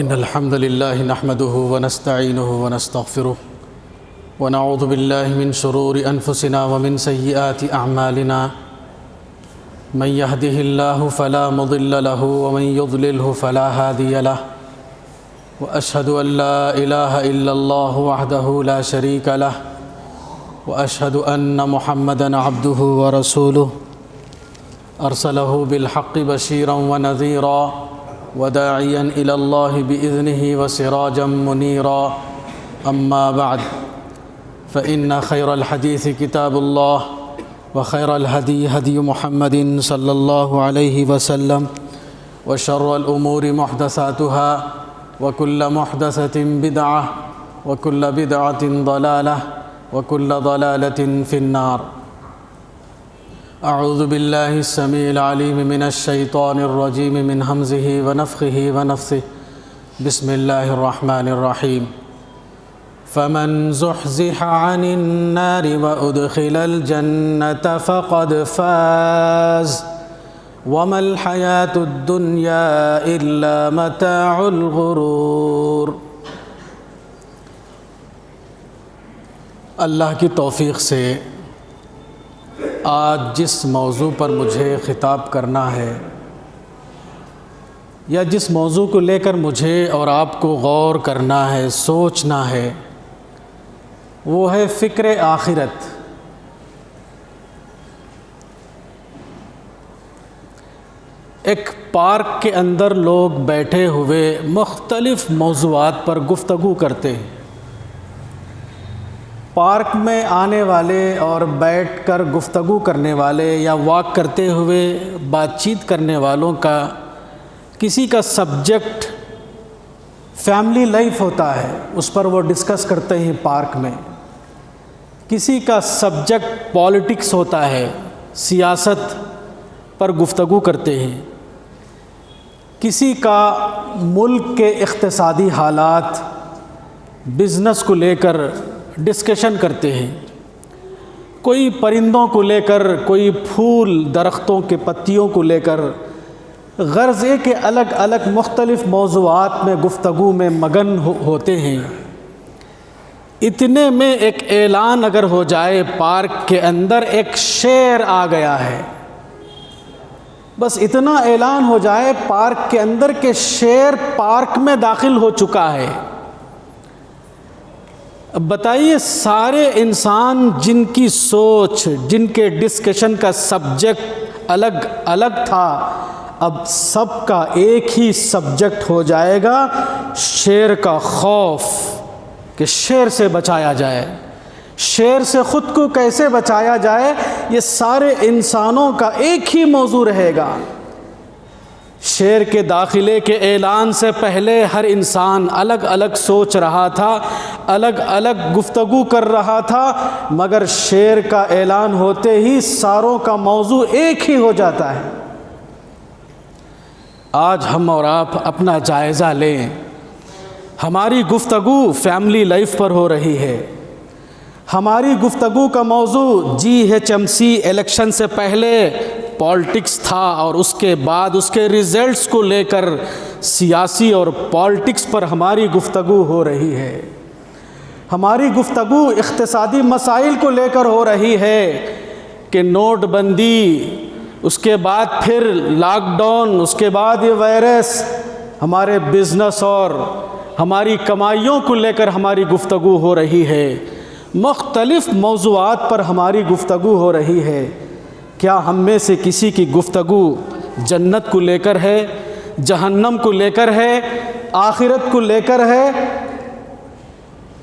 إن الحمد لله نحمده ونستعينه ونستغفره ونعوذ بالله من شرور أنفسنا ومن سيئات أعمالنا من يهده الله فلا مضل له ومن يضلله فلا هادي له وأشهد أن لا إله إلا الله وحده لا شريك له وأشهد أن محمدًا عبده ورسوله أرسله بالحق بشيرا ونذيرا وداعيا إلى الله بإذنه وسراجا منيرا أما بعد فإن خير الحديث كتاب الله وخير الهدي هدي محمد صلى الله عليه وسلم وشر الأمور محدثاتها وكل محدثة بدعة وكل بدعة ضلالة وكل ضلالة في النار. أعوذ بالله السميع العليم من الشيطان الرجيم من همزه ونفخه ونفثه. بسم الله الرحمن الرحيم. فمن زحزح عن النار وأدخل الجنة فقد فاز وما الحياة الدنيا إلا متاع الغرور. اللہ کی توفیق سے آج جس موضوع پر مجھے خطاب کرنا ہے یا جس موضوع کو لے کر مجھے اور آپ کو غور کرنا ہے، سوچنا ہے، وہ ہے فکر آخرت. ایک پارک کے اندر لوگ بیٹھے ہوئے مختلف موضوعات پر گفتگو کرتے ہیں. پارک میں آنے والے اور بیٹھ کر گفتگو کرنے والے یا واک کرتے ہوئے بات چیت کرنے والوں کا کسی کا سبجیکٹ فیملی لائف ہوتا ہے، اس پر وہ ڈسکس کرتے ہیں پارک میں. کسی کا سبجیکٹ پالیٹکس ہوتا ہے، سیاست پر گفتگو کرتے ہیں. کسی کا ملک کے اقتصادی حالات، بزنس کو لے کر ڈسکشن کرتے ہیں. کوئی پرندوں کو لے کر، کوئی پھول درختوں کے پتیوں کو لے کر، غرض ہے کہ الگ الگ مختلف موضوعات میں گفتگو میں مگن ہوتے ہیں. اتنے میں ایک اعلان اگر ہو جائے پارک کے اندر ایک شیر آ گیا ہے، بس اتنا اعلان ہو جائے پارک کے اندر کہ شیر پارک میں داخل ہو چکا ہے. اب بتائیے، سارے انسان جن کی سوچ، جن کے ڈسکشن کا سبجیکٹ الگ الگ تھا، اب سب کا ایک ہی سبجیکٹ ہو جائے گا، شیر کا خوف، کہ شیر سے بچایا جائے. شیر سے خود کو کیسے بچایا جائے، یہ سارے انسانوں کا ایک ہی موضوع رہے گا. شیر کے داخلے کے اعلان سے پہلے ہر انسان الگ الگ سوچ رہا تھا، الگ الگ گفتگو کر رہا تھا، مگر شیر کا اعلان ہوتے ہی ساروں کا موضوع ایک ہی ہو جاتا ہے. آج ہم اور آپ اپنا جائزہ لیں. ہماری گفتگو فیملی لائف پر ہو رہی ہے. ہماری گفتگو کا موضوع GHMC الیکشن سے پہلے پالیٹکس تھا، اور اس کے بعد اس کے ریزلٹس کو لے کر سیاسی اور پالیٹکس پر ہماری گفتگو ہو رہی ہے. ہماری گفتگو اقتصادی مسائل کو لے کر ہو رہی ہے کہ نوٹ بندی، اس کے بعد پھر لاک ڈاؤن، اس کے بعد یہ وائرس ہمارے بزنس اور ہماری کمائیوں کو لے کر ہماری گفتگو ہو رہی ہے. مختلف موضوعات پر ہماری گفتگو ہو رہی ہے. کیا ہم میں سے کسی کی گفتگو جنت کو لے کر ہے، جہنم کو لے کر ہے، آخرت کو لے کر ہے؟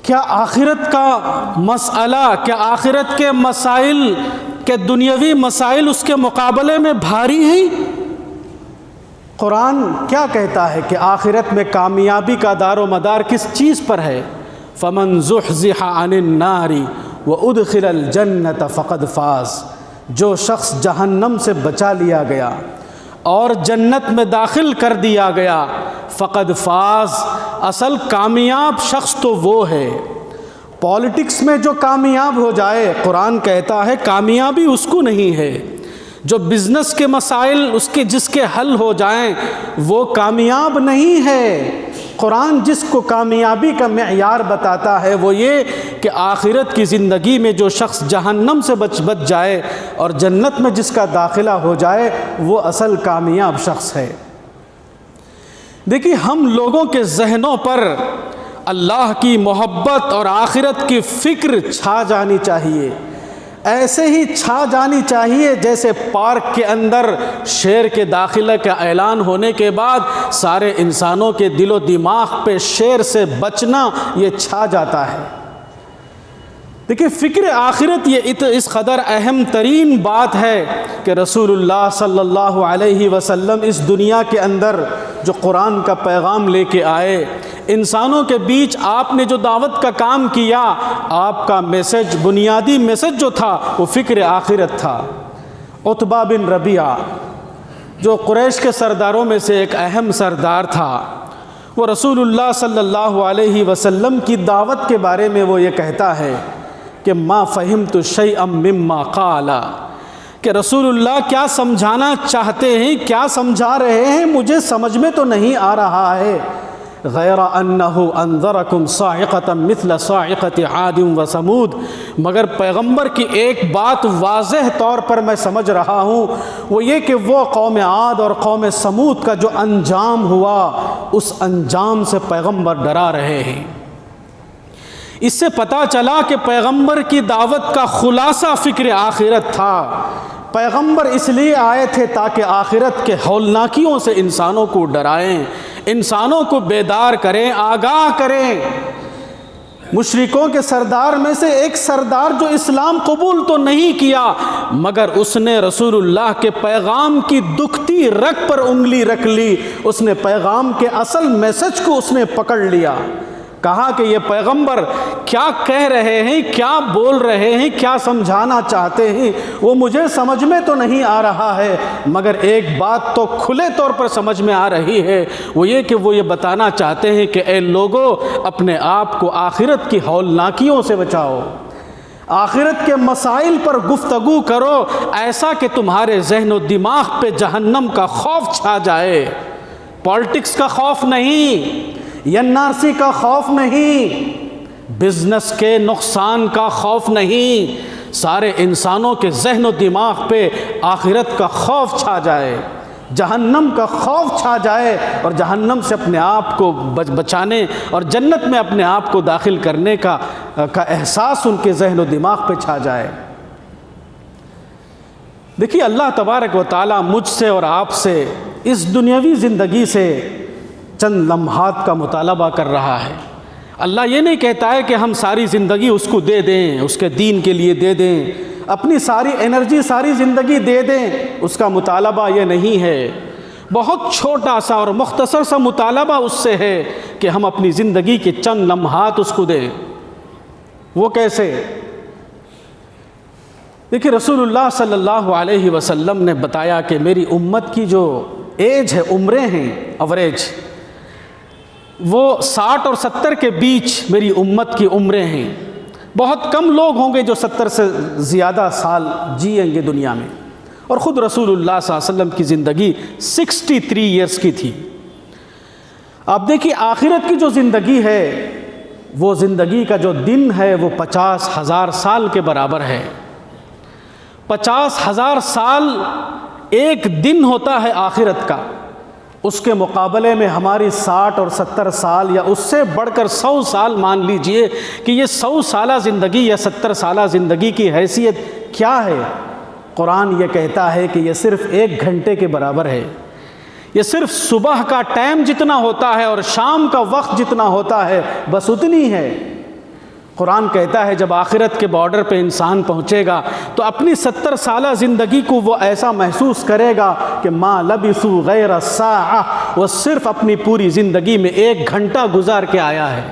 کیا آخرت کا مسئلہ، کیا آخرت کے مسائل، کے دنیاوی مسائل اس کے مقابلے میں بھاری ہیں؟ قرآن کیا کہتا ہے کہ آخرت میں کامیابی کا دار و مدار کس چیز پر ہے؟ فَمَنْ زُحْزِحَ عَنِ النَّارِ وَأُدْخِلَ الْجَنَّةَ فَقَدْ فَازَ. جو شخص جہنم سے بچا لیا گیا اور جنت میں داخل کر دیا گیا، فقد فاز، اصل کامیاب شخص تو وہ ہے. پالیٹکس میں جو کامیاب ہو جائے، قرآن کہتا ہے کامیابی اس کو نہیں ہے. جو بزنس کے مسائل جس کے حل ہو جائیں وہ کامیاب نہیں ہے. قرآن جس کو کامیابی کا معیار بتاتا ہے وہ یہ کہ آخرت کی زندگی میں جو شخص جہنم سے بچ جائے اور جنت میں جس کا داخلہ ہو جائے وہ اصل کامیاب شخص ہے۔ دیکھیے ہم لوگوں کے ذہنوں پر اللہ کی محبت اور آخرت کی فکر چھا جانی چاہیے، ایسے ہی چھا جانی چاہیے جیسے پارک کے اندر شیر کے داخلہ کا اعلان ہونے کے بعد سارے انسانوں کے دل و دماغ پہ شیر سے بچنا یہ چھا جاتا ہے۔ دیکھیے فکر آخرت یہ اس قدر اہم ترین بات ہے کہ رسول اللہ صلی اللہ علیہ وسلم اس دنیا کے اندر جو قرآن کا پیغام لے کے آئے، انسانوں کے بیچ آپ نے جو دعوت کا کام کیا، آپ کا میسج، بنیادی میسج جو تھا وہ فکر آخرت تھا۔ عتبہ بن ربیعہ جو قریش کے سرداروں میں سے ایک اہم سردار تھا، وہ رسول اللہ صلی اللہ علیہ وسلم کی دعوت کے بارے میں وہ یہ کہتا ہے کہ ما فہمت شیئا مما قال، کہ رسول اللہ کیا سمجھانا چاہتے ہیں، کیا سمجھا رہے ہیں، مجھے سمجھ میں تو نہیں آ رہا ہے، غیر انہ انذرکم صاعقۃ مثل صاعقۃ عاد و ثمود، مگر پیغمبر کی ایک بات واضح طور پر میں سمجھ رہا ہوں، وہ یہ کہ وہ قوم عاد اور قوم ثمود کا جو انجام ہوا اس انجام سے پیغمبر ڈرا رہے ہیں۔ اس سے پتہ چلا کہ پیغمبر کی دعوت کا خلاصہ فکر آخرت تھا۔ پیغمبر اس لیے آئے تھے تاکہ آخرت کے ہولناکیوں سے انسانوں کو ڈرائیں، انسانوں کو بیدار کریں، آگاہ کریں۔ مشرکوں کے سردار میں سے ایک سردار جو اسلام قبول تو نہیں کیا مگر اس نے رسول اللہ کے پیغام کی دکھتی رگ پر انگلی رکھ لی، اس نے پیغام کے اصل میسج کو اس نے پکڑ لیا۔ کہا کہ یہ پیغمبر کیا کہہ رہے ہیں، کیا بول رہے ہیں، کیا سمجھانا چاہتے ہیں وہ مجھے سمجھ میں تو نہیں آ رہا ہے، مگر ایک بات تو کھلے طور پر سمجھ میں آ رہی ہے، وہ یہ کہ وہ یہ بتانا چاہتے ہیں کہ اے لوگو اپنے آپ کو آخرت کی ہولناکیوں سے بچاؤ، آخرت کے مسائل پر گفتگو کرو ایسا کہ تمہارے ذہن و دماغ پہ جہنم کا خوف چھا جائے، پالیٹکس کا خوف نہیں، این آر سی کا خوف نہیں، بزنس کے نقصان کا خوف نہیں، سارے انسانوں کے ذہن و دماغ پہ آخرت کا خوف چھا جائے، جہنم کا خوف چھا جائے اور جہنم سے اپنے آپ کو بچانے اور جنت میں اپنے آپ کو داخل کرنے کا احساس ان کے ذہن و دماغ پہ چھا جائے۔ دیکھیے اللہ تبارک و تعالیٰ مجھ سے اور آپ سے اس دنیاوی زندگی سے چند لمحات کا مطالبہ کر رہا ہے۔ اللہ یہ نہیں کہتا ہے کہ ہم ساری زندگی اس کو دے دیں، اس کے دین کے لیے دے دیں، اپنی ساری انرجی ساری زندگی دے دیں، اس کا مطالبہ یہ نہیں ہے۔ بہت چھوٹا سا اور مختصر سا مطالبہ اس سے ہے کہ ہم اپنی زندگی کے چند لمحات اس کو دیں۔ وہ کیسے؟ دیکھیے رسول اللہ صلی اللہ علیہ وسلم نے بتایا کہ میری امت کی جو ایج ہے، عمریں ہیں ایوریج، وہ 60 اور 70 کے بیچ میری امت کی عمریں ہیں۔ بہت کم لوگ ہوں گے جو 70 سے زیادہ سال جئیں گے دنیا میں، اور خود رسول اللہ صلی اللہ علیہ وسلم کی زندگی 63 ایئرس کی تھی۔ آپ دیکھیے آخرت کی جو زندگی ہے، وہ زندگی کا جو دن ہے وہ 50,000 سال کے برابر ہے۔ 50,000 سال ایک دن ہوتا ہے آخرت کا، اس کے مقابلے میں ہماری 60 اور 70 سال یا اس سے بڑھ کر 100 سال مان لیجئے کہ یہ 100 سالہ زندگی یا 70 سالہ زندگی کی حیثیت کیا ہے؟ قرآن یہ کہتا ہے کہ یہ صرف 1 گھنٹے کے برابر ہے، یہ صرف صبح کا ٹائم جتنا ہوتا ہے اور شام کا وقت جتنا ہوتا ہے بس اتنی ہے۔ قرآن کہتا ہے جب آخرت کے بارڈر پہ انسان پہنچے گا تو اپنی 70 سالہ زندگی کو وہ ایسا محسوس کرے گا کہ ما لبثوا غیر الساعہ، وہ صرف اپنی پوری زندگی میں 1 گھنٹہ گزار کے آیا ہے۔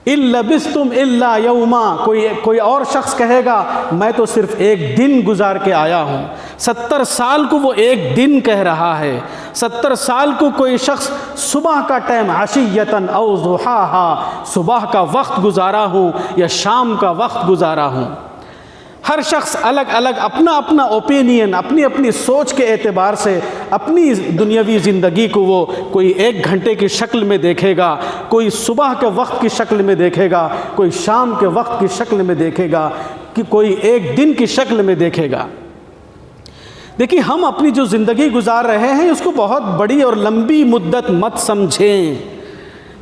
ان لبثتم الا یوما، کوئی اور شخص کہے گا میں تو صرف 1 دن گزار کے آیا ہوں۔ 70 سال کو وہ 1 دن کہہ رہا ہے۔ 70 سال کو کوئی شخص صبح کا ٹائم عشیۃً او ضحاہا، صبح کا وقت گزارا ہوں یا شام کا وقت گزارا ہوں۔ ہر شخص الگ الگ اپنا اپنا اوپینین، اپنی اپنی سوچ کے اعتبار سے اپنی دنیاوی زندگی کو وہ کوئی 1 گھنٹے کی شکل میں دیکھے گا، کوئی صبح کے وقت کی شکل میں دیکھے گا، کوئی شام کے وقت کی شکل میں دیکھے گا، کہ کوئی 1 دن کی شکل میں دیکھے گا۔ دیکھیے ہم اپنی جو زندگی گزار رہے ہیں اس کو بہت بڑی اور لمبی مدت مت سمجھیں،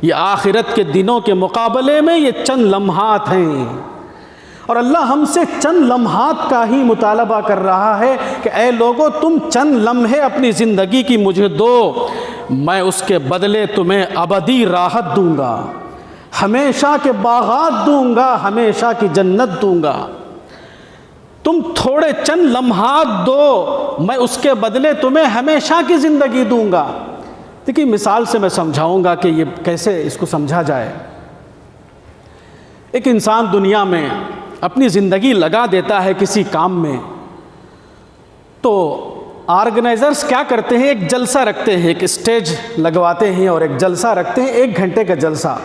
یہ آخرت کے دنوں کے مقابلے میں یہ چند لمحات ہیں، اور اللہ ہم سے چند لمحات کا ہی مطالبہ کر رہا ہے کہ اے لوگو تم چند لمحے اپنی زندگی کی مجھے دو، میں اس کے بدلے تمہیں ابدی راحت دوں گا، ہمیشہ کے باغات دوں گا، ہمیشہ کی جنت دوں گا۔ تم تھوڑے چند لمحات دو، میں اس کے بدلے تمہیں ہمیشہ کی زندگی دوں گا۔ دیکھیے مثال سے میں سمجھاؤں گا کہ یہ کیسے اس کو سمجھا جائے۔ ایک انسان دنیا میں اپنی زندگی لگا دیتا ہے کسی کام میں، تو آرگنائزرز کیا کرتے ہیں، ایک جلسہ رکھتے ہیں، ایک اسٹیج لگواتے ہیں اور ایک جلسہ رکھتے ہیں، 1 گھنٹے کا جلسہ۔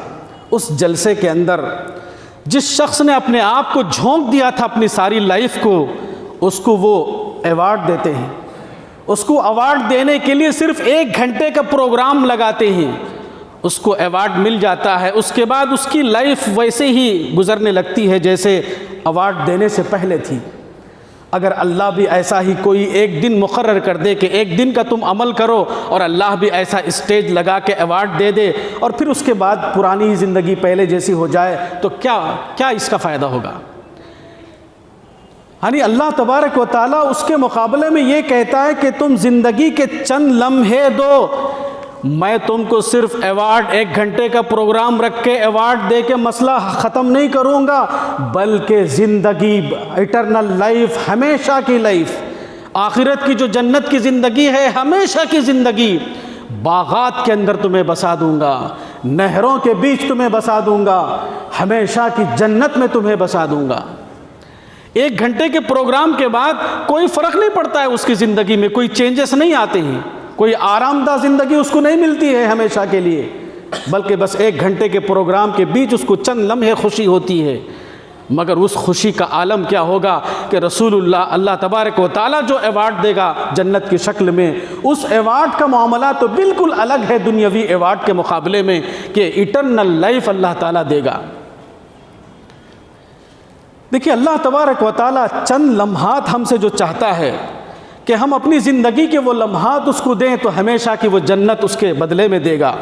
اس جلسے کے اندر جس شخص نے اپنے آپ کو جھونک دیا تھا اپنی ساری لائف کو، اس کو وہ ایوارڈ دیتے ہیں۔ اس کو ایوارڈ دینے کے لیے صرف 1 گھنٹے کا پروگرام لگاتے ہیں، اس کو ایوارڈ مل جاتا ہے۔ اس کے بعد اس کی لائف ویسے ہی گزرنے لگتی ہے جیسے ایوارڈ دینے سے پہلے تھی۔ اگر اللہ بھی ایسا ہی کوئی 1 دن مقرر کر دے کہ 1 دن کا تم عمل کرو، اور اللہ بھی ایسا اسٹیج لگا کے ایوارڈ دے دے، اور پھر اس کے بعد پرانی زندگی پہلے جیسی ہو جائے، تو کیا اس کا فائدہ ہوگا؟ یعنی اللہ تبارک و تعالیٰ اس کے مقابلے میں یہ کہتا ہے کہ تم زندگی کے چند لمحے دو، میں تم کو صرف ایوارڈ 1 گھنٹے کا پروگرام رکھ کے ایوارڈ دے کے مسئلہ ختم نہیں کروں گا، بلکہ زندگی اٹرنل لائف، ہمیشہ کی لائف، آخرت کی جو جنت کی زندگی ہے، ہمیشہ کی زندگی، باغات کے اندر تمہیں بسا دوں گا، نہروں کے بیچ تمہیں بسا دوں گا، ہمیشہ کی جنت میں تمہیں بسا دوں گا۔ 1 گھنٹے کے پروگرام کے بعد کوئی فرق نہیں پڑتا ہے اس کی زندگی میں، کوئی چینجز نہیں آتے ہیں، کوئی آرام دہ زندگی اس کو نہیں ملتی ہے ہمیشہ کے لیے، بلکہ بس 1 گھنٹے کے پروگرام کے بیچ اس کو چند لمحے خوشی ہوتی ہے۔ مگر اس خوشی کا عالم کیا ہوگا کہ رسول اللہ تبارک و تعالیٰ جو ایوارڈ دے گا جنت کی شکل میں، اس ایوارڈ کا معاملہ تو بالکل الگ ہے دنیاوی ایوارڈ کے مقابلے میں، کہ ایٹرنل لائف اللہ تعالیٰ دے گا۔ دیکھیے اللہ تبارک و تعالیٰ چند لمحات ہم سے جو چاہتا ہے کہ ہم اپنی زندگی کے وہ لمحات اس کو دیں، تو ہمیشہ کی وہ جنت اس کے بدلے میں دے گا۔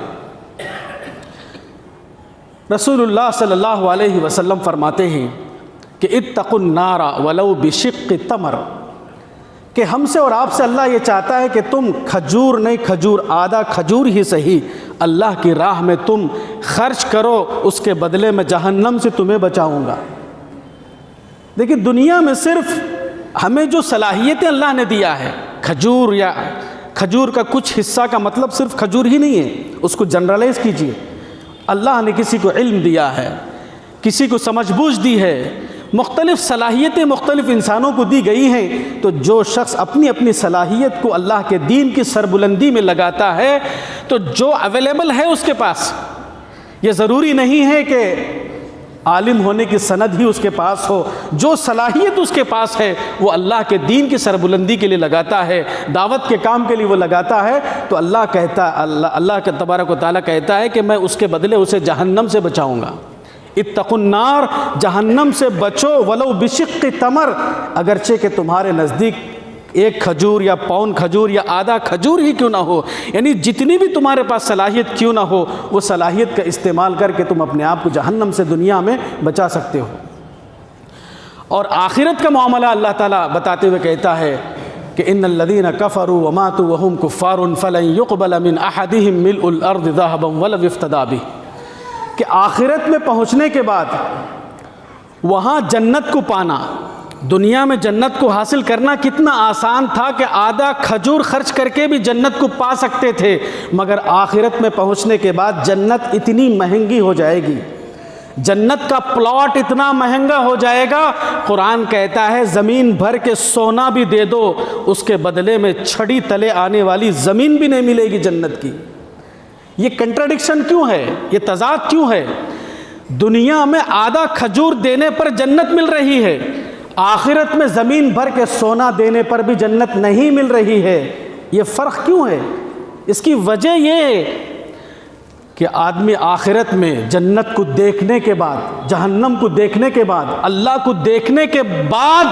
رسول اللہ صلی اللہ علیہ وسلم فرماتے ہیں کہ اتقوا النار ولو بشق تمر، کہ ہم سے اور آپ سے اللہ یہ چاہتا ہے کہ تم کھجور نہیں، کھجور آدھا کھجور ہی صحیح، اللہ کی راہ میں تم خرچ کرو، اس کے بدلے میں جہنم سے تمہیں بچاؤں گا۔ دیکھیں دنیا میں صرف ہمیں جو صلاحیتیں اللہ نے دیا ہے، کھجور یا کھجور کا کچھ حصہ کا مطلب صرف کھجور ہی نہیں ہے، اس کو جنرلائز کیجئے۔ اللہ نے کسی کو علم دیا ہے، کسی کو سمجھ بوجھ دی ہے، مختلف صلاحیتیں مختلف انسانوں کو دی گئی ہیں، تو جو شخص اپنی اپنی صلاحیت کو اللہ کے دین کی سربلندی میں لگاتا ہے، تو جو اویلیبل ہے اس کے پاس، یہ ضروری نہیں ہے کہ عالم ہونے کی سند ہی اس کے پاس ہو، جو صلاحیت اس کے پاس ہے وہ اللہ کے دین کی سربلندی کے لیے لگاتا ہے، دعوت کے کام کے لیے وہ لگاتا ہے، تو اللہ کہتا ہے، اللہ کے تبارک و تعالیٰ کہتا ہے کہ میں اس کے بدلے اسے جہنم سے بچاؤں گا۔ اتقوا النار، جہنم سے بچو، ولو بشق تمر، اگرچہ کہ تمہارے نزدیک 1 کھجور یا پاؤن کھجور یا آدھا کھجور ہی کیوں نہ ہو، یعنی جتنی بھی تمہارے پاس صلاحیت کیوں نہ ہو، وہ صلاحیت کا استعمال کر کے تم اپنے آپ کو جہنم سے دنیا میں بچا سکتے ہو۔ اور آخرت کا معاملہ اللہ تعالیٰ بتاتے ہوئے کہتا ہے کہ ان الذین کفروا وماتوا وهم کفار فلن يقبل من احدهم ملء الارض ذهبا ولو افتدى به، کہ آخرت میں پہنچنے کے بعد وہاں جنت کو پانا، دنیا میں جنت کو حاصل کرنا کتنا آسان تھا کہ آدھا کھجور خرچ کر کے بھی جنت کو پا سکتے تھے، مگر آخرت میں پہنچنے کے بعد جنت اتنی مہنگی ہو جائے گی، جنت کا پلاٹ اتنا مہنگا ہو جائے گا، قرآن کہتا ہے زمین بھر کے سونا بھی دے دو، اس کے بدلے میں چھڑی تلے آنے والی زمین بھی نہیں ملے گی جنت کی۔ یہ کنٹراڈکشن کیوں ہے، یہ تضاد کیوں ہے؟ دنیا میں آدھا کھجور دینے پر جنت مل رہی ہے، آخرت میں زمین بھر کے سونا دینے پر بھی جنت نہیں مل رہی ہے۔ یہ فرق کیوں ہے؟ اس کی وجہ یہ ہے کہ آدمی آخرت میں جنت کو دیکھنے کے بعد، جہنم کو دیکھنے کے بعد، اللہ کو دیکھنے کے بعد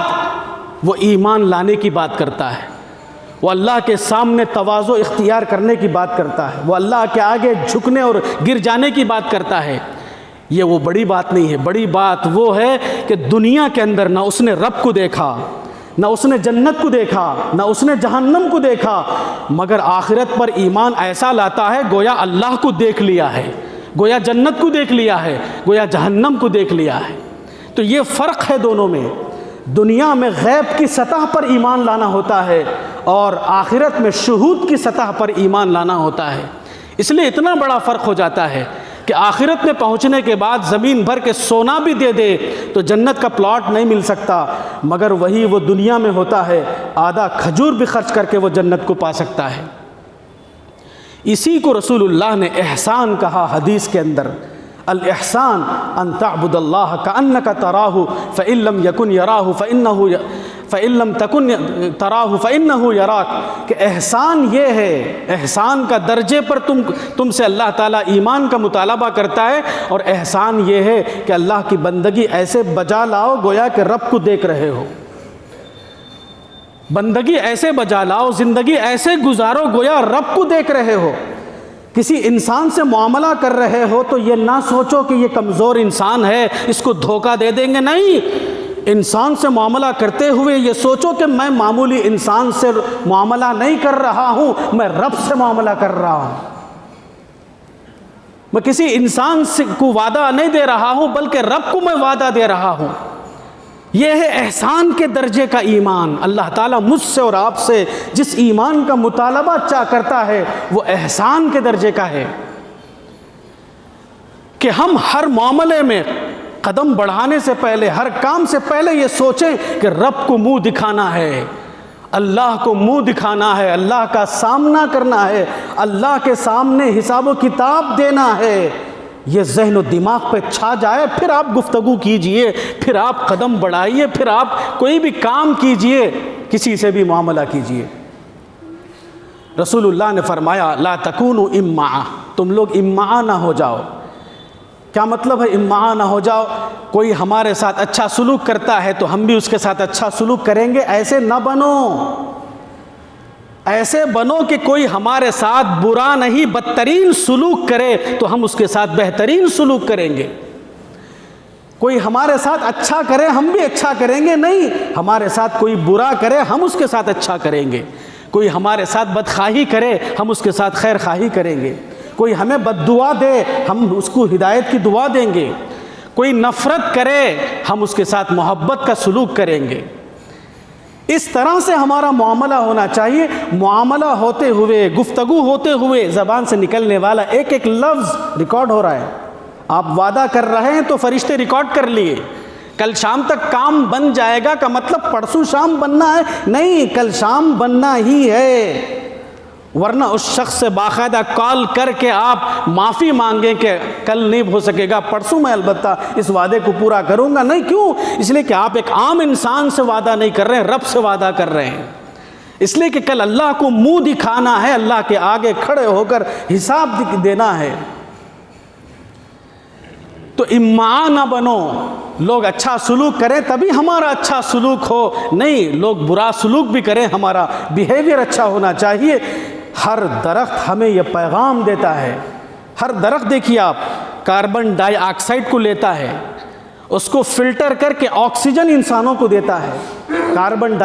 وہ ایمان لانے کی بات کرتا ہے، وہ اللہ کے سامنے تواضع اختیار کرنے کی بات کرتا ہے، وہ اللہ کے آگے جھکنے اور گر جانے کی بات کرتا ہے۔ یہ وہ بڑی بات نہیں ہے، بڑی بات وہ ہے کہ دنیا کے اندر نہ اس نے رب کو دیکھا، نہ اس نے جنت کو دیکھا، نہ اس نے جہنم کو دیکھا، مگر آخرت پر ایمان ایسا لاتا ہے گویا اللہ کو دیکھ لیا ہے، گویا جنت کو دیکھ لیا ہے، گویا جہنم کو دیکھ لیا ہے۔ تو یہ فرق ہے دونوں میں۔ دنیا میں غیب کی سطح پر ایمان لانا ہوتا ہے اور آخرت میں شہود کی سطح پر ایمان لانا ہوتا ہے۔ اس لیے اتنا بڑا فرق ہو جاتا ہے کہ آخرت میں پہنچنے کے بعد زمین بھر کے سونا بھی دے دے تو جنت کا پلاٹ نہیں مل سکتا، مگر وہی وہ دنیا میں ہوتا ہے آدھا کھجور بھی خرچ کر کے وہ جنت کو پا سکتا ہے۔ اسی کو رسول اللہ نے احسان کہا حدیث کے اندر، الاحسان ان تعبد اللہ کأنک تراہ فإن لم یکن یراہ فإن لم تکن تراہ فإنہ یراک، کہ احسان یہ ہے، احسان کا درجے پر تم سے اللہ تعالیٰ ایمان کا مطالبہ کرتا ہے، اور احسان یہ ہے کہ اللہ کی بندگی ایسے بجا لاؤ گویا کہ رب کو دیکھ رہے ہو، بندگی ایسے بجا لاؤ، زندگی ایسے گزارو گویا رب کو دیکھ رہے ہو۔ کسی انسان سے معاملہ کر رہے ہو تو یہ نہ سوچو کہ یہ کمزور انسان ہے، اس کو دھوکہ دے دیں گے، نہیں، انسان سے معاملہ کرتے ہوئے یہ سوچو کہ میں معمولی انسان سے معاملہ نہیں کر رہا ہوں، میں رب سے معاملہ کر رہا ہوں، میں کسی انسان کو وعدہ نہیں دے رہا ہوں بلکہ رب کو میں وعدہ دے رہا ہوں۔ یہ ہے احسان کے درجے کا ایمان۔ اللہ تعالیٰ مجھ سے اور آپ سے جس ایمان کا مطالبہ کرتا ہے وہ احسان کے درجے کا ہے، کہ ہم ہر معاملے میں قدم بڑھانے سے پہلے، ہر کام سے پہلے یہ سوچیں کہ رب کو منہ دکھانا ہے، اللہ کو منہ دکھانا ہے، اللہ کا سامنا کرنا ہے، اللہ کے سامنے حساب و کتاب دینا ہے۔ یہ ذہن و دماغ پہ چھا جائے، پھر آپ گفتگو کیجئے، پھر آپ قدم بڑھائیے، پھر آپ کوئی بھی کام کیجئے، کسی سے بھی معاملہ کیجئے۔ رسول اللہ نے فرمایا لا تکونوا امعاء، تم لوگ امعاء نہ ہو جاؤ۔ کیا مطلب ہے امعاء نہ ہو جاؤ؟ کوئی ہمارے ساتھ اچھا سلوک کرتا ہے تو ہم بھی اس کے ساتھ اچھا سلوک کریں گے، ایسے نہ بنو، ایسے بنو کہ کوئی ہمارے ساتھ برا نہیں بدترین سلوک کرے تو ہم اس کے ساتھ بہترین سلوک کریں گے۔ کوئی ہمارے ساتھ اچھا کرے ہم بھی اچھا کریں گے، نہیں، ہمارے ساتھ کوئی برا کرے ہم اس کے ساتھ اچھا کریں گے۔ کوئی ہمارے ساتھ بدخواہی کرے ہم اس کے ساتھ خیر خواہی کریں گے۔ کوئی ہمیں بد دعا دے ہم اس کو ہدایت کی دعا دیں گے۔ کوئی نفرت کرے ہم اس کے ساتھ محبت کا سلوک کریں گے۔ اس طرح سے ہمارا معاملہ ہونا چاہیے۔ معاملہ ہوتے ہوئے، گفتگو ہوتے ہوئے زبان سے نکلنے والا ایک ایک لفظ ریکارڈ ہو رہا ہے۔ آپ وعدہ کر رہے ہیں تو فرشتے ریکارڈ کر لیے، کل شام تک کام بن جائے گا کا مطلب پرسوں شام بننا ہے نہیں، کل شام بننا ہی ہے، ورنہ اس شخص سے باقاعدہ کال کر کے آپ معافی مانگیں کہ کل نہیں ہو سکے گا، پرسوں میں البتہ اس وعدے کو پورا کروں گا، نہیں، کیوں؟ اس لیے کہ آپ ایک عام انسان سے وعدہ نہیں کر رہے ہیں، رب سے وعدہ کر رہے ہیں، اس لیے کہ کل اللہ کو منہ دکھانا ہے، اللہ کے آگے کھڑے ہو کر حساب دینا ہے۔ تو امعاء نہ بنو، لوگ اچھا سلوک کریں تبھی ہمارا اچھا سلوک ہو، نہیں، لوگ برا سلوک بھی کریں، ہمارا بیہیویئر اچھا ہونا چاہیے۔ ہر درخت ہمیں یہ پیغام دیتا ہے، ہر درخت دیکھیے آپ کاربن ڈائی آکسائڈ کو لیتا ہے، اس کو فلٹر کر کے آکسیجن انسانوں کو دیتا ہے۔ کاربن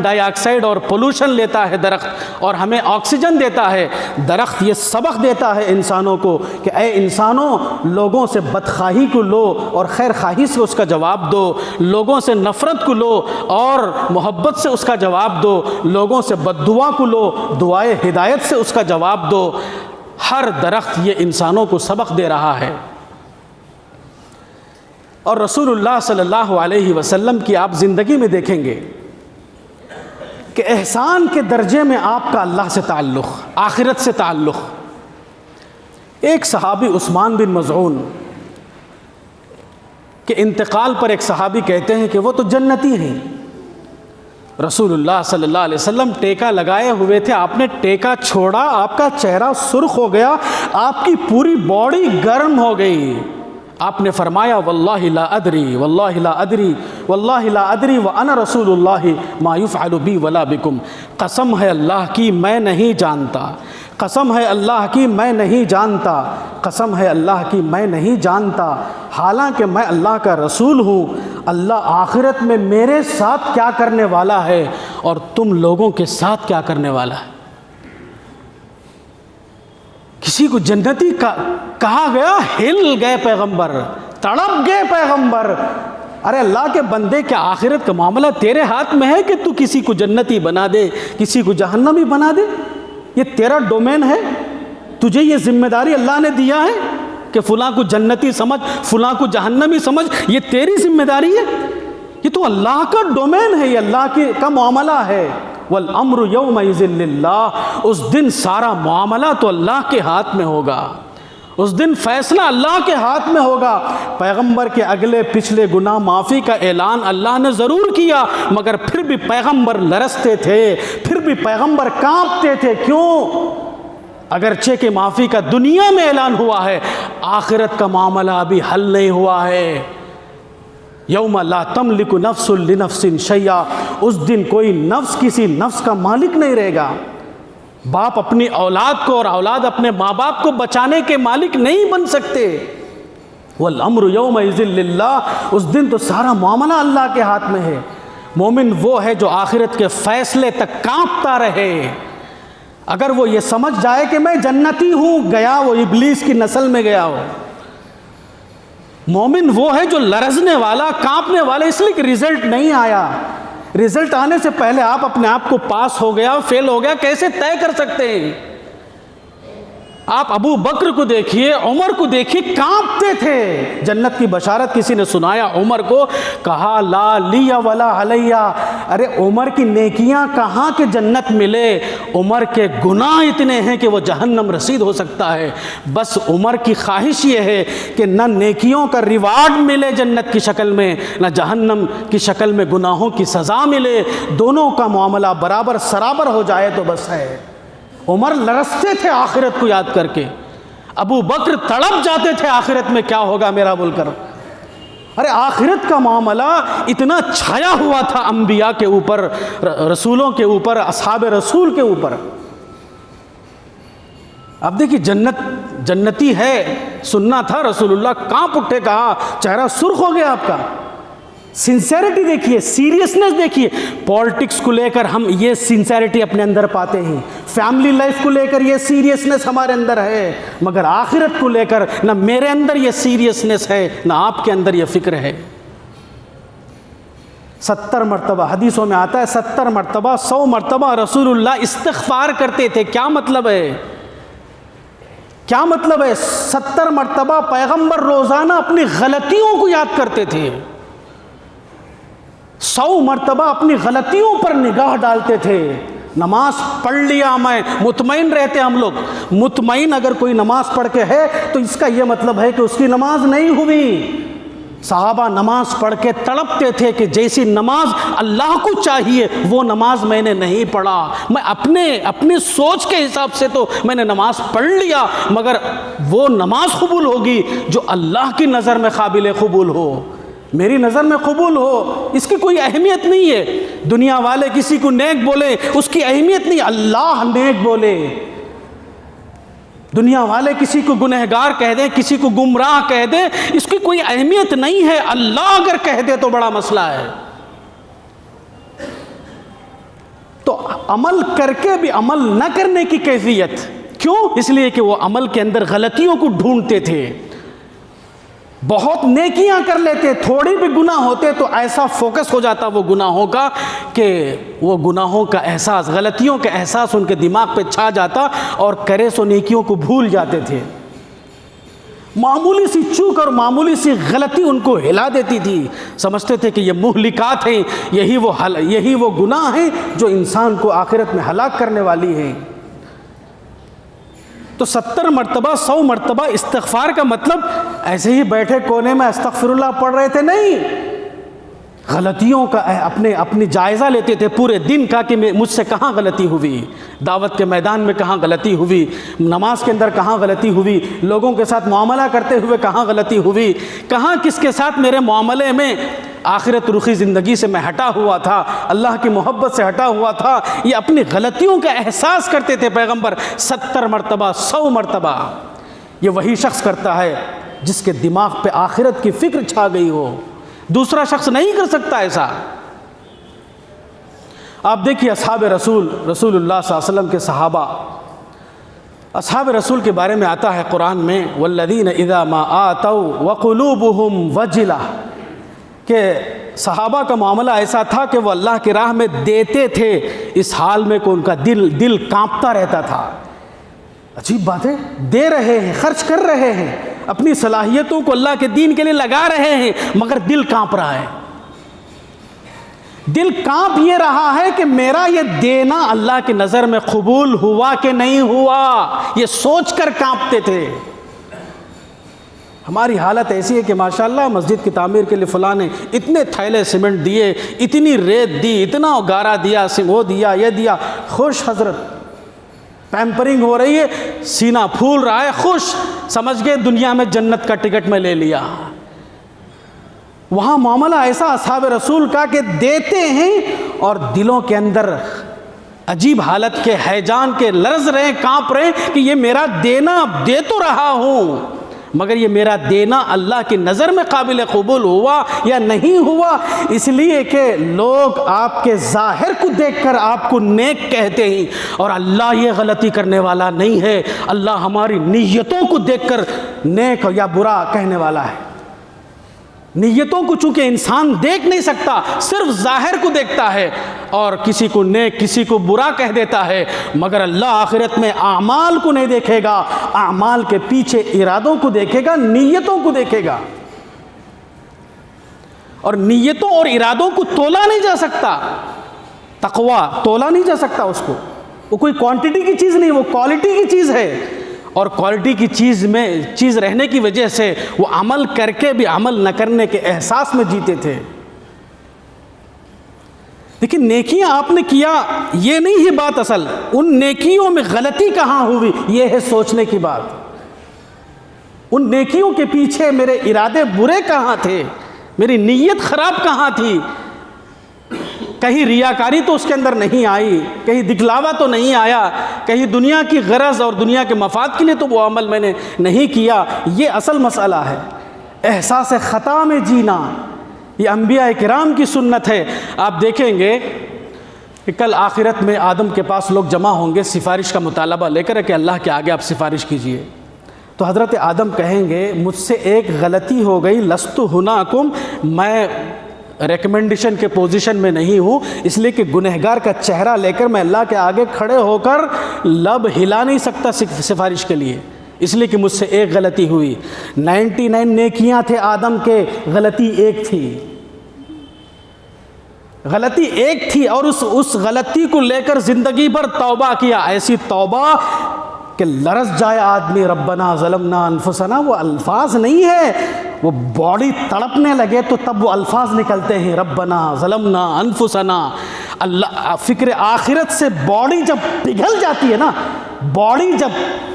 ڈائی آکسائڈ اور پولوشن لیتا ہے درخت اور ہمیں آکسیجن دیتا ہے۔ درخت یہ سبق دیتا ہے انسانوں کو کہ اے انسانوں، لوگوں سے بدخواہی کو لو اور خیر خواہی سے اس کا جواب دو، لوگوں سے نفرت کو لو اور محبت سے اس کا جواب دو، لوگوں سے بد دعا کو لو، دعائے ہدایت سے اس کا جواب دو۔ ہر درخت یہ انسانوں کو سبق دے رہا ہے۔ اور رسول اللہ صلی اللہ علیہ وسلم کی آپ زندگی میں دیکھیں گے کہ احسان کے درجے میں آپ کا اللہ سے تعلق، آخرت سے تعلق۔ ایک صحابی عثمان بن مظعون کہ انتقال پر ایک صحابی کہتے ہیں کہ وہ تو جنتی ہیں. رسول اللہ صلی اللہ علیہ وسلم ٹیکا لگائے ہوئے تھے، آپ نے ٹیکا چھوڑا، آپ کا چہرہ سرخ ہو گیا، آپ کی پوری باڈی گرم ہو گئی. آپ نے فرمایا واللہ لا ادری واللہ لا ادری واللہ لا ادری وانا رسول اللہ ما یفعل بی ولا بکم. قسم ہے اللہ کی میں نہیں جانتا، قسم ہے اللہ کی میں نہیں جانتا، قسم ہے اللہ کی میں نہیں جانتا، حالانکہ میں اللہ کا رسول ہوں. اللہ آخرت میں میرے ساتھ کیا کرنے والا ہے اور تم لوگوں کے ساتھ کیا کرنے والا ہے. کسی کو جنتی کہا گیا، ہل گئے پیغمبر، تڑپ گئے پیغمبر. ارے اللہ کے بندے، کیا آخرت کا معاملہ تیرے ہاتھ میں ہے کہ تو کسی کو جنتی بنا دے، کسی کو جہنمی بنا دے؟ یہ تیرا ڈومین ہے، تجھے یہ ذمہ داری اللہ نے دیا ہے کہ فلاں کو جنتی سمجھ، فلاں کو جہنمی سمجھ، یہ تیری ذمہ داری ہے. یہ تو اللہ کا ڈومین ہے، یہ اللہ کا معاملہ ہے. والامر یومئذ للہ. اس دن سارا معاملہ تو اللہ کے ہاتھ میں ہوگا، اس دن فیصلہ اللہ کے ہاتھ میں ہوگا. پیغمبر کے اگلے پچھلے گناہ معافی کا اعلان اللہ نے ضرور کیا، مگر پھر بھی پیغمبر لرزتے تھے، پھر بھی پیغمبر کانپتے تھے. کیوں؟ اگرچہ کہ معافی کا دنیا میں اعلان ہوا ہے، آخرت کا معاملہ ابھی حل نہیں ہوا ہے. یوم لا تملک نفس لنفس شیئا. اس دن کوئی نفس کسی نفس کا مالک نہیں رہے گا. باپ اپنی اولاد کو اور اولاد اپنے ماں باپ کو بچانے کے مالک نہیں بن سکتے. والامر یومئذ للہ. اس دن تو سارا معاملہ اللہ کے ہاتھ میں ہے. مومن وہ ہے جو آخرت کے فیصلے تک کانپتا رہے. اگر وہ یہ سمجھ جائے کہ میں جنتی ہوں، گیا وہ ابلیس کی نسل میں گیا ہو. مومن وہ ہے جو لرزنے والا، کانپنے والا، اس لیے کہ رزلٹ نہیں آیا. رزلٹ آنے سے پہلے آپ اپنے آپ کو پاس ہو گیا، فیل ہو گیا کیسے طے کر سکتے ہیں؟ آپ ابو بکر کو دیکھیے، عمر کو دیکھیے، کانپتے تھے. جنت کی بشارت کسی نے سنایا عمر کو، کہا لا لی ولا علیہ. ارے عمر کی نیکیاں کہاں کہ جنت ملے، عمر کے گناہ اتنے ہیں کہ وہ جہنم رسید ہو سکتا ہے. بس عمر کی خواہش یہ ہے کہ نہ نیکیوں کا ریوارڈ ملے جنت کی شکل میں، نہ جہنم کی شکل میں گناہوں کی سزا ملے. دونوں کا معاملہ برابر سرابر ہو جائے تو بس ہے. عمر لرزتے تھے آخرت کو یاد کر کے، ابو بکر تڑپ جاتے تھے آخرت میں کیا ہوگا میرا بول کر. ارے آخرت کا معاملہ اتنا چھایا ہوا تھا انبیاء کے اوپر، رسولوں کے اوپر، اصحاب رسول کے اوپر. اب دیکھیے جنتی ہے، سننا تھا رسول اللہ، کانپ اٹھے، کہا چہرہ سرخ ہو گیا آپ کا. سنسیریٹی دیکھیے، سیریسنس دیکھیے. پالیٹکس کو لے کر ہم یہ سنسیریٹی اپنے اندر پاتے ہیں، فیملی لائف کو لے کر یہ سیریسنس ہمارے اندر ہے، مگر آخرت کو لے کر نہ میرے اندر یہ سیریسنس ہے، نہ آپ کے اندر یہ فکر ہے. 70 مرتبہ حدیثوں میں آتا ہے، 70 مرتبہ 100 مرتبہ رسول اللہ استغفار کرتے تھے. کیا مطلب ہے؟ کیا مطلب ہے؟ 70 مرتبہ پیغمبر روزانہ اپنی غلطیوں کو یاد کرتے تھے، 100 مرتبہ اپنی غلطیوں پر نگاہ ڈالتے تھے. نماز پڑھ لیا میں، مطمئن رہتے ہم لوگ. مطمئن اگر کوئی نماز پڑھ کے ہے تو اس کا یہ مطلب ہے کہ اس کی نماز نہیں ہوئی. صحابہ نماز پڑھ کے تڑپتے تھے کہ جیسی نماز اللہ کو چاہیے وہ نماز میں نے نہیں پڑھا. میں اپنے سوچ کے حساب سے تو میں نے نماز پڑھ لیا، مگر وہ نماز قبول ہوگی جو اللہ کی نظر میں قابل قبول ہو، میری نظر میں قبول ہو. اس کی کوئی اہمیت نہیں ہے. دنیا والے کسی کو نیک بولے، اس کی اہمیت نہیں. اللہ نیک بولے. دنیا والے کسی کو گنہگار کہہ دیں، کسی کو گمراہ کہہ دیں، اس کی کوئی اہمیت نہیں ہے. اللہ اگر کہہ دے تو بڑا مسئلہ ہے. تو عمل کر کے بھی عمل نہ کرنے کی کیفیت کیوں؟ اس لیے کہ وہ عمل کے اندر غلطیوں کو ڈھونڈتے تھے. بہت نیکیاں کر لیتے، تھوڑی بھی گناہ ہوتے تو ایسا فوکس ہو جاتا وہ گناہوں کا کہ وہ گناہوں کا احساس، غلطیوں کا احساس ان کے دماغ پہ چھا جاتا اور کرے سو نیکیوں کو بھول جاتے تھے. معمولی سی چوک اور معمولی سی غلطی ان کو ہلا دیتی تھی. سمجھتے تھے کہ یہ مہلکات ہیں، یہی وہ گناہ ہیں جو انسان کو آخرت میں ہلاک کرنے والی ہیں. تو 70 مرتبہ 100 مرتبہ استغفار کا مطلب ایسے ہی بیٹھے کونے میں استغفر اللہ پڑھ رہے تھے نہیں، غلطیوں کا اپنی جائزہ لیتے تھے پورے دن کا کہ مجھ سے کہاں غلطی ہوئی، دعوت کے میدان میں کہاں غلطی ہوئی، نماز کے اندر کہاں غلطی ہوئی، لوگوں کے ساتھ معاملہ کرتے ہوئے کہاں غلطی ہوئی، کہاں کس کے ساتھ میرے معاملے میں آخرت رخی زندگی سے میں ہٹا ہوا تھا، اللہ کی محبت سے ہٹا ہوا تھا۔ یہ اپنی غلطیوں کا احساس کرتے تھے پیغمبر 70 مرتبہ 100 مرتبہ۔ یہ وہی شخص کرتا ہے جس کے دماغ پہ آخرت کی فکر چھا گئی ہو، دوسرا شخص نہیں کر سکتا ایسا۔ آپ دیکھیے اصحاب رسول اللہ صلی اللہ علیہ وسلم کے صحابہ، اصحاب رسول کے بارے میں آتا ہے قرآن میں والذین اذا ما آتوا وقلوبهم وجلہ، کہ صحابہ کا معاملہ ایسا تھا کہ وہ اللہ کی راہ میں دیتے تھے اس حال میں کہ ان کا دل کانپتا رہتا تھا۔ عجیب بات ہے، دے رہے ہیں، خرچ کر رہے ہیں، اپنی صلاحیتوں کو اللہ کے دین کے لیے لگا رہے ہیں، مگر دل کانپ رہا ہے۔ دل کانپ یہ رہا ہے کہ میرا یہ دینا اللہ کی نظر میں قبول ہوا کہ نہیں ہوا، یہ سوچ کر کانپتے تھے۔ ہماری حالت ایسی ہے کہ ماشاءاللہ مسجد کی تعمیر کے لیے فلاں نے اتنے تھیلے سیمنٹ دیے، اتنی ریت دی، اتنا گارا دیا، وہ دیا، یہ دیا، خوش حضرت، پیمپرنگ ہو رہی ہے، سینہ پھول رہا ہے، خوش، سمجھ گئے دنیا میں جنت کا ٹکٹ میں لے لیا۔ وہاں معاملہ ایسا اصحاب رسول کا کہ دیتے ہیں اور دلوں کے اندر عجیب حالت کے ہیجان کے لرز رہے، کانپ رہے کہ یہ میرا دینا دے تو رہا ہوں، مگر یہ میرا دینا اللہ کی نظر میں قابل قبول ہوا یا نہیں ہوا۔ اس لیے کہ لوگ آپ کے ظاہر کو دیکھ کر آپ کو نیک کہتے ہیں، اور اللہ یہ غلطی کرنے والا نہیں ہے، اللہ ہماری نیتوں کو دیکھ کر نیک یا برا کہنے والا ہے۔ نیتوں کو چونکہ انسان دیکھ نہیں سکتا، صرف ظاہر کو دیکھتا ہے اور کسی کو نیک کسی کو برا کہہ دیتا ہے، مگر اللہ آخرت میں اعمال کو نہیں دیکھے گا، اعمال کے پیچھے ارادوں کو دیکھے گا، نیتوں کو دیکھے گا، اور نیتوں اور ارادوں کو تولا نہیں جا سکتا۔ تقویٰ تولا نہیں جا سکتا، اس کو، وہ کوئی کوانٹٹی کی چیز نہیں، وہ کوالٹی کی چیز ہے، اور کوالٹی کی چیز رہنے کی وجہ سے وہ عمل کر کے بھی عمل نہ کرنے کے احساس میں جیتے تھے۔ لیکن نیکیاں آپ نے کیا، یہ نہیں ہے بات اصل، ان نیکیوں میں غلطی کہاں ہوئی یہ ہے سوچنے کی بات۔ ان نیکیوں کے پیچھے میرے ارادے برے کہاں تھے، میری نیت خراب کہاں تھی، کہیں ریاکاری تو اس کے اندر نہیں آئی، کہیں دکھلاوا تو نہیں آیا، کہیں دنیا کی غرض اور دنیا کے مفاد کے لیے تو وہ عمل میں نے نہیں کیا۔ یہ اصل مسئلہ ہے، احساس خطا میں جینا، یہ انبیاء کرام کی سنت ہے۔ آپ دیکھیں گے کہ کل آخرت میں آدم کے پاس لوگ جمع ہوں گے سفارش کا مطالبہ لے کر کہ اللہ کے آگے آپ سفارش کیجئے، تو حضرت آدم کہیں گے مجھ سے ایک غلطی ہو گئی، لست ہناکم، میں ریکمنڈیشن کے پوزیشن میں نہیں ہوں، اس لیے کہ گنہگار کا چہرہ لے کر میں اللہ کے آگے کھڑے ہو کر لب ہلا نہیں سکتا سفارش کے لیے، اس لیے کہ مجھ سے ایک غلطی ہوئی۔ 99 نیکیاں تھے آدم کے، غلطی ایک تھی، غلطی ایک تھی، اور اس غلطی کو لے کر زندگی بھر توبہ کیا، ایسی توبہ کہ لرز جائے آدمی، ربنا ظلمنا انفسنا، وہ الفاظ نہیں ہے، وہ باڈی تڑپنے لگے تو تب وہ الفاظ نکلتے ہیں، ربنا ظلمنا انفسنا۔ اللہ فکر آخرت سے باڈی جب پگھل جاتی ہے نا، باڈی جب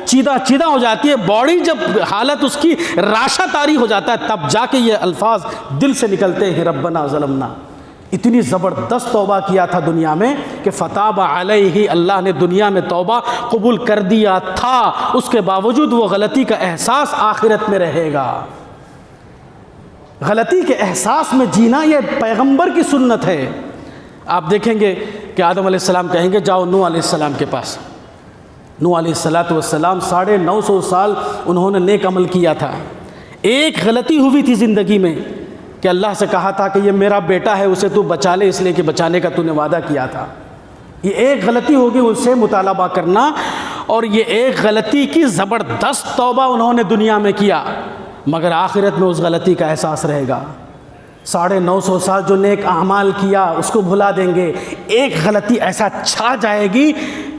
چیدہ ہو جاتی ہے، باڈی جب حالت اس کی راشہ طاری ہو جاتا ہے، تب جا کے یہ الفاظ دل سے نکلتے ہیں، ربنا ظلمنا۔ اتنی زبردست توبہ کیا تھا دنیا میں کہ فتاب علیہ، اللہ نے دنیا میں توبہ قبول کر دیا تھا، اس کے باوجود وہ غلطی کا احساس آخرت میں رہے گا۔ غلطی کے احساس میں جینا یہ پیغمبر کی سنت ہے۔ آپ دیکھیں گے کہ آدم علیہ السلام کہیں گے جاؤ نوح علیہ السلام کے پاس، نوح علیہ السلام 950 سال انہوں نے نیک عمل کیا تھا، ایک غلطی ہوئی تھی زندگی میں کہ اللہ سے کہا تھا کہ یہ میرا بیٹا ہے، اسے تو بچا لے، اس لیے کہ بچانے کا تو نے وعدہ کیا تھا، یہ ایک غلطی ہوگی اس سے مطالبہ کرنا، اور یہ ایک غلطی کی زبردست توبہ انہوں نے دنیا میں کیا، مگر آخرت میں اس غلطی کا احساس رہے گا۔ 950 سال جو نیک اعمال کیا اس کو بھلا دیں گے، ایک غلطی ایسا چھا جائے گی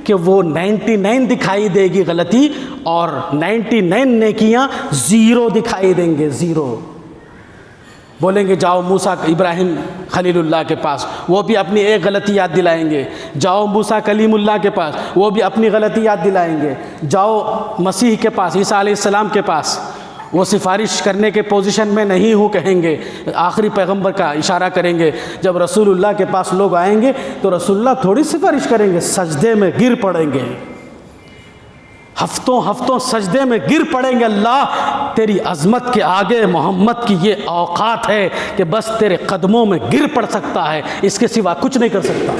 کہ وہ 99 دکھائی دے گی غلطی اور 99 نیکیاں 0 دکھائی دیں گے، 0 بولیں گے جاؤ موسیٰ ابراہیم خلیل اللہ کے پاس، وہ بھی اپنی ایک غلطی یاد دلائیں گے، جاؤ موسیٰ کلیم اللہ کے پاس، وہ بھی اپنی غلطی یاد دلائیں گے، جاؤ مسیح کے پاس، عیسیٰ علیہ السلام کے پاس، وہ سفارش کرنے کے پوزیشن میں نہیں ہوں کہیں گے، آخری پیغمبر کا اشارہ کریں گے۔ جب رسول اللہ کے پاس لوگ آئیں گے تو رسول اللہ تھوڑی سفارش کریں گے، سجدے میں گر پڑیں گے، ہفتوں سجدے میں گر پڑیں گے، اللہ تیری عظمت کے آگے محمد کی یہ اوقات ہے کہ بس تیرے قدموں میں گر پڑ سکتا ہے، اس کے سوا کچھ نہیں کر سکتا۔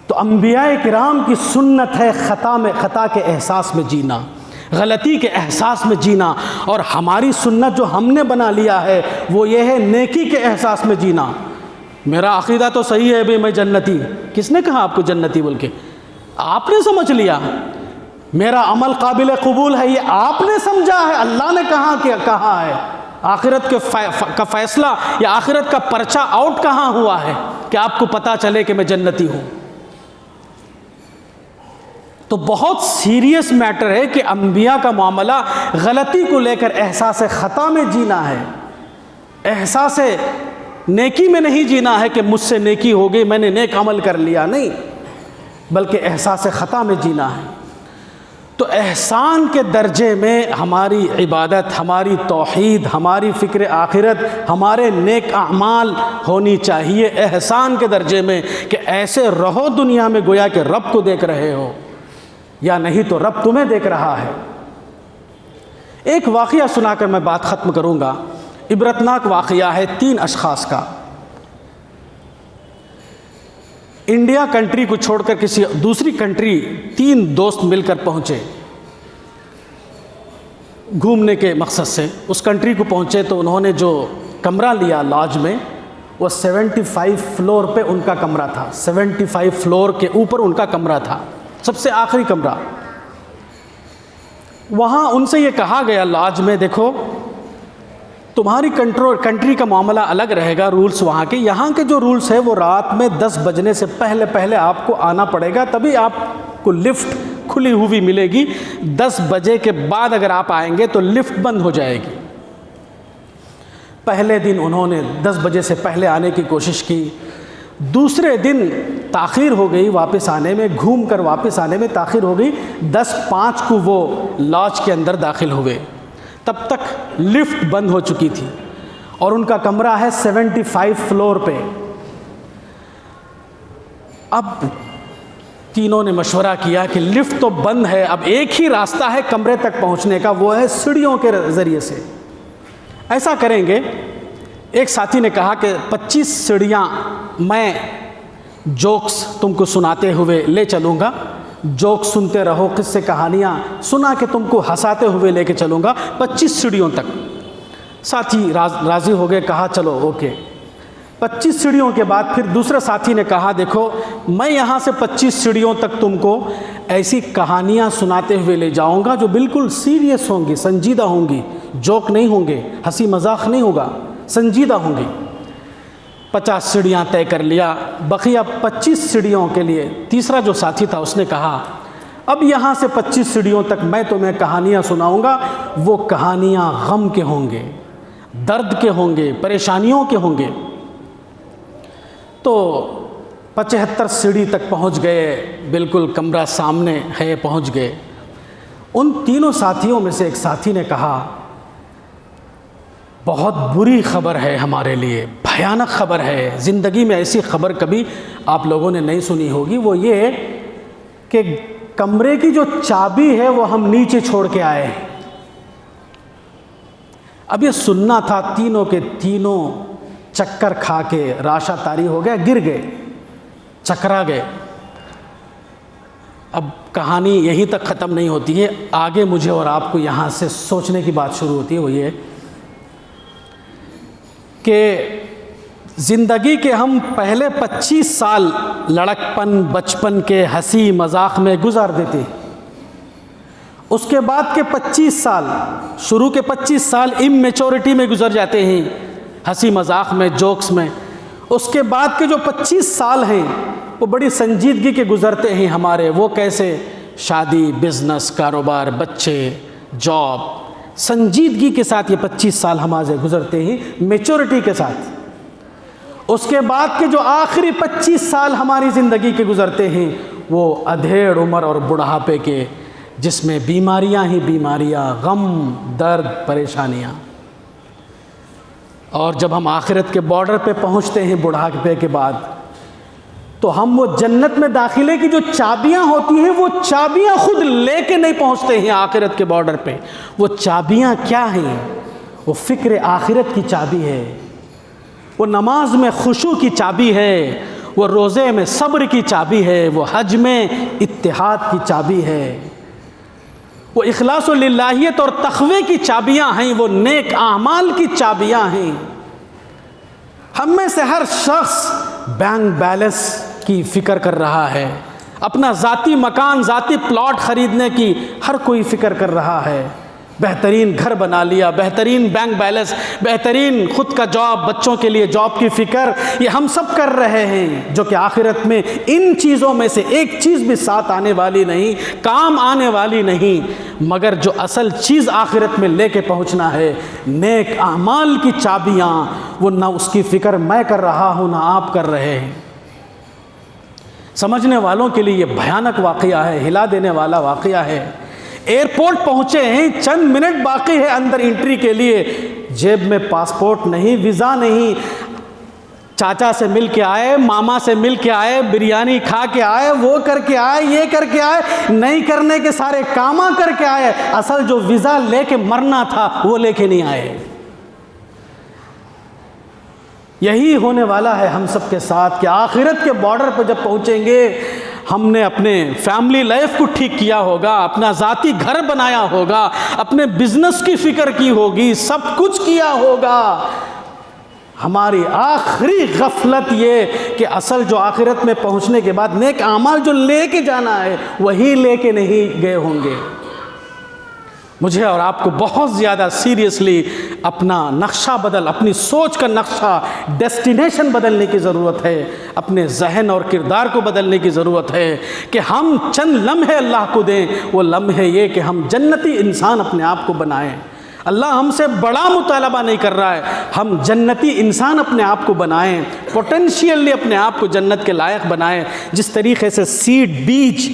تو انبیاء کرام کی سنت ہے خطا کے احساس میں جینا، غلطی کے احساس میں جینا، اور ہماری سنت جو ہم نے بنا لیا ہے وہ یہ ہے نیکی کے احساس میں جینا۔ میرا عقیدہ تو صحیح ہے بھئی میں جنتی، کس نے کہا آپ کو جنتی بول کے؟ آپ نے سمجھ لیا۔ میرا عمل قابل قبول ہے، یہ آپ نے سمجھا ہے، اللہ نے کہا ہے۔ آخرت کا فیصلہ یا آخرت کا پرچہ آؤٹ کہاں ہوا ہے کہ آپ کو پتہ چلے کہ میں جنتی ہوں؟ تو بہت سیریس میٹر ہے کہ انبیاء کا معاملہ غلطی کو لے کر احساس خطا میں جینا ہے، احساس نیکی میں نہیں جینا ہے کہ مجھ سے نیکی ہو گئی، میں نے نیک عمل کر لیا، نہیں، بلکہ احساس خطا میں جینا ہے۔ تو احسان کے درجے میں ہماری عبادت، ہماری توحید، ہماری فکر آخرت، ہمارے نیک اعمال ہونی چاہیے احسان کے درجے میں، کہ ایسے رہو دنیا میں گویا کہ رب کو دیکھ رہے ہو، یا نہیں تو رب تمہیں دیکھ رہا ہے۔ ایک واقعہ سنا کر میں بات ختم کروں گا، عبرتناک واقعہ ہے 3 اشخاص کا۔ انڈیا کنٹری کو چھوڑ کر کسی دوسری کنٹری 3 دوست مل کر پہنچے گھومنے کے مقصد سے۔ اس کنٹری کو پہنچے تو انہوں نے جو کمرہ لیا لاج میں، وہ 75 فلور پہ ان کا کمرہ تھا، 75 فلور کے اوپر ان کا کمرہ تھا، سب سے آخری کمرہ۔ وہاں ان سے یہ کہا گیا لاج میں، دیکھو تمہاری کنٹری کا معاملہ الگ رہے گا، رولز وہاں کے، یہاں کے جو رولز ہے وہ رات میں 10 بجنے سے پہلے آپ کو آنا پڑے گا، تبھی آپ کو لفٹ کھلی ہوئی ملے گی۔ 10 بجے کے بعد اگر آپ آئیں گے تو لفٹ بند ہو جائے گی۔ پہلے دن انہوں نے 10 بجے سے پہلے آنے کی کوشش کی، دوسرے دن تاخیر ہو گئی واپس آنے میں، گھوم کر واپس آنے میں تاخیر ہو گئی، 10:05 کو وہ لاج کے اندر داخل ہوئے، تب تک لفٹ بند ہو چکی تھی، اور ان کا کمرہ ہے 75 فلور پہ۔ اب تینوں نے مشورہ کیا کہ لفٹ تو بند ہے، اب ایک ہی راستہ ہے کمرے تک پہنچنے کا، وہ ہے سیڑھیوں کے ذریعے سے۔ ایسا کریں گے، ایک ساتھی نے کہا کہ 25 سیڑھیاں میں جوکس تم کو سناتے ہوئے لے چلوں گا، جوک سنتے رہو، قصے کہانیاں سنا کے تم کو ہنساتے ہوئے لے کے چلوں گا 25 سیڑھیوں تک۔ ساتھی راضی ہو گئے، کہا چلو اوکے۔ 25 سیڑھیوں کے بعد پھر دوسرے ساتھی نے کہا دیکھو میں یہاں سے 25 سیڑھیوں تک تم کو ایسی کہانیاں سناتے ہوئے لے جاؤں گا جو بالکل سیریس ہوں گی، سنجیدہ ہوں گی، جوک نہیں ہوں گے، ہنسی مذاق نہیں ہوگا، سنجیدہ ہوں گی۔ 50 سیڑھیاں طے کر لیا، بقیہ 25 سیڑھیوں کے لیے تیسرا جو ساتھی تھا اس نے کہا اب یہاں سے 25 سیڑھیوں تک میں تمہیں کہانیاں سناؤں گا، وہ کہانیاں غم کے ہوں گے، درد کے ہوں گے، پریشانیوں کے ہوں گے۔ تو 75 سیڑھی تک پہنچ گئے، بالکل کمرہ سامنے ہے، پہنچ گئے۔ ان تینوں ساتھیوں میں سے ایک ساتھی نے کہا بہت بری خبر ہے ہمارے لیے، بھیانک خبر ہے، زندگی میں ایسی خبر کبھی آپ لوگوں نے نہیں سنی ہوگی، وہ یہ کہ کمرے کی جو چابی ہے وہ ہم نیچے چھوڑ کے آئے ہیں۔ اب یہ سننا تھا، تینوں کے تینوں چکر کھا کے راشا طاری ہو گیا، گر گئے، چکرا گئے۔ اب کہانی یہیں تک ختم نہیں ہوتی ہے، آگے مجھے اور آپ کو یہاں سے سوچنے کی بات شروع ہوتی ہے، وہ یہ کہ زندگی کے ہم پہلے 25 سال لڑکپن بچپن کے ہنسی مذاق میں گزار دیتے، اس کے بعد کے 25 سال، شروع کے 25 سال اممیچورٹی میں گزر جاتے ہیں، ہنسی مذاق میں، جوکس میں۔ اس کے بعد کے جو 25 سال ہیں وہ بڑی سنجیدگی کے گزرتے ہیں ہمارے. وہ کیسے؟ شادی، بزنس، کاروبار، بچے، جاب، سنجیدگی کے ساتھ یہ 25 سال ہمارے گزرتے ہیں میچورٹی کے ساتھ. اس کے بعد کے جو آخری 25 سال ہماری زندگی کے گزرتے ہیں وہ ادھیڑ عمر اور بڑھاپے کے، جس میں بیماریاں ہی بیماریاں، غم، درد، پریشانیاں. اور جب ہم آخرت کے بارڈر پہ پہنچتے ہیں بڑھاپے کے بعد، تو ہم وہ جنت میں داخلے کی جو چابیاں ہوتی ہیں وہ چابیاں خود لے کے نہیں پہنچتے ہیں آخرت کے بارڈر پہ. وہ چابیاں کیا ہیں؟ وہ فکر آخرت کی چابی ہے، وہ نماز میں خشوع کی چابی ہے، وہ روزے میں صبر کی چابی ہے، وہ حج میں اتحاد کی چابی ہے، وہ اخلاص و للہیت اور تقوی کی چابیاں ہیں، وہ نیک اعمال کی چابیاں ہیں. ہم میں سے ہر شخص بینک بیلنس کی فکر کر رہا ہے، اپنا ذاتی مکان، ذاتی پلاٹ خریدنے کی ہر کوئی فکر کر رہا ہے. بہترین گھر بنا لیا، بہترین بینک بیلنس، بہترین خود کا جاب، بچوں کے لیے جاب کی فکر، یہ ہم سب کر رہے ہیں، جو کہ آخرت میں ان چیزوں میں سے ایک چیز بھی ساتھ آنے والی نہیں، کام آنے والی نہیں. مگر جو اصل چیز آخرت میں لے کے پہنچنا ہے، نیک اعمال کی چابیاں، وہ نہ اس کی فکر میں کر رہا ہوں نہ آپ کر رہے ہیں. سمجھنے والوں کے لیے یہ بھیانک واقعہ ہے، ہلا دینے والا واقعہ ہے. ایئرپورٹ پہنچے ہیں، چند منٹ باقی ہے اندر انٹری کے لیے، جیب میں پاسپورٹ نہیں، ویزا نہیں. چاچا سے مل کے آئے، ماما سے مل کے آئے، بریانی کھا کے آئے، وہ کر کے آئے، یہ کر کے آئے، نہیں کرنے کے سارے کاماں کر کے آئے، اصل جو ویزا لے کے مرنا تھا وہ لے کے نہیں آئے. یہی ہونے والا ہے ہم سب کے ساتھ کہ آخرت کے بارڈر پہ جب پہنچیں گے، ہم نے اپنے فیملی لائف کو ٹھیک کیا ہوگا، اپنا ذاتی گھر بنایا ہوگا، اپنے بزنس کی فکر کی ہوگی، سب کچھ کیا ہوگا. ہماری آخری غفلت یہ کہ اصل جو آخرت میں پہنچنے کے بعد نیک اعمال جو لے کے جانا ہے وہی لے کے نہیں گئے ہوں گے. مجھے اور آپ کو بہت زیادہ سیریسلی اپنا نقشہ اپنی سوچ کا نقشہ، ڈیسٹینیشن بدلنے کی ضرورت ہے، اپنے ذہن اور کردار کو بدلنے کی ضرورت ہے کہ ہم چند لمحے اللہ کو دیں. وہ لمحے یہ کہ ہم جنتی انسان اپنے آپ کو بنائیں. اللہ ہم سے بڑا مطالبہ نہیں کر رہا ہے، ہم جنتی انسان اپنے آپ کو بنائیں، پوٹینشیلی اپنے آپ کو جنت کے لائق بنائیں. جس طریقے سے سیڈ، بیج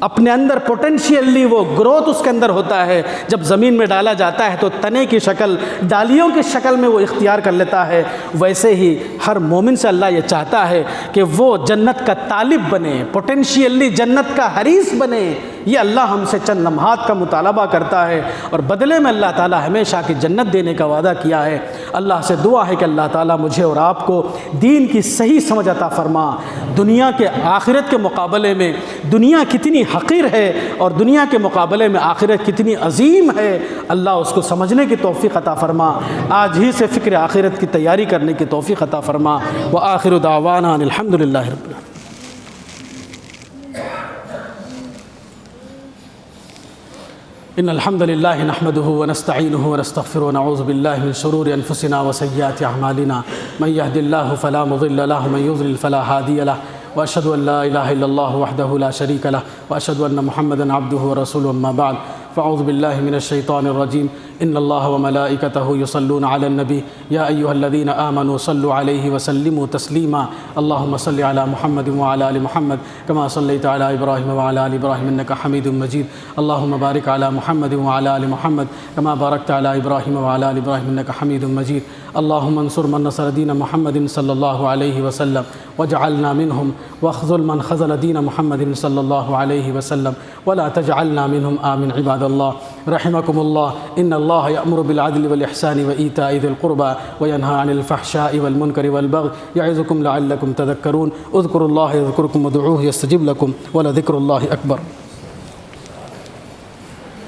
اپنے اندر پوٹینشیلی وہ گروتھ اس کے اندر ہوتا ہے، جب زمین میں ڈالا جاتا ہے تو تنے کی شکل، ڈالیوں کی شکل میں وہ اختیار کر لیتا ہے. ویسے ہی ہر مومن سے اللہ یہ چاہتا ہے کہ وہ جنت کا طالب بنے، پوٹینشیلی جنت کا حریص بنے. یہ اللہ ہم سے چند لمحات کا مطالبہ کرتا ہے اور بدلے میں اللہ تعالیٰ ہمیشہ کی جنت دینے کا وعدہ کیا ہے. اللہ سے دعا ہے کہ اللہ تعالیٰ مجھے اور آپ کو دین کی صحیح سمجھ عطا فرما. دنیا کے آخرت کے مقابلے میں دنیا کتنی حقیر ہے اور دنیا کے مقابلے میں آخرت کتنی عظیم ہے، اللہ اس کو سمجھنے کی توفیق عطا فرما. آج ہی سے فکر آخرت کی تیاری کرنے کی توفیق عطا فرما. وآخر دعوانا ان الحمد للہ رب العالمین. ان الحمد لله نحمده ونستعينه ونستغفره ونعوذ بالله من شرور انفسنا وسيئات اعمالنا. من يهد الله فلا مضل له ومن يضلل فلا هادي له. واشهد ان لا اله الا الله وحده لا شريك له واشهد ان محمدا عبده ورسوله. اما بعد فاعوذ بالله من الشيطان الرجيم. ان الله وملائكته يصلون على النبي يا ايها الذين امنوا صلوا عليه وسلموا تسليما. اللهم صل على محمد وعلى ال محمد كما صليت على ابراهيم وعلى ال ابراهيم انك حميد مجيد. اللهم بارك على محمد وعلى ال محمد كما باركت على ابراهيم وعلى ال ابراهيم انك حميد مجيد. اللهم انصر من نصر دين محمد صلى الله عليه وسلم واجعلنا منهم، واخذل من خذل دين محمد صلى الله عليه وسلم ولا تجعلنا منهم. آمين. عباد الله رحمكم الله، ان الله يأمر بالعدل والإحسان وإيتاء ذي القربى وينهى عن الفحشاء والمنكر والبغي يعظكم لعلكم تذكرون. اذكروا الله يذكركم وادعوه يستجب لكم ولذكر الله أكبر.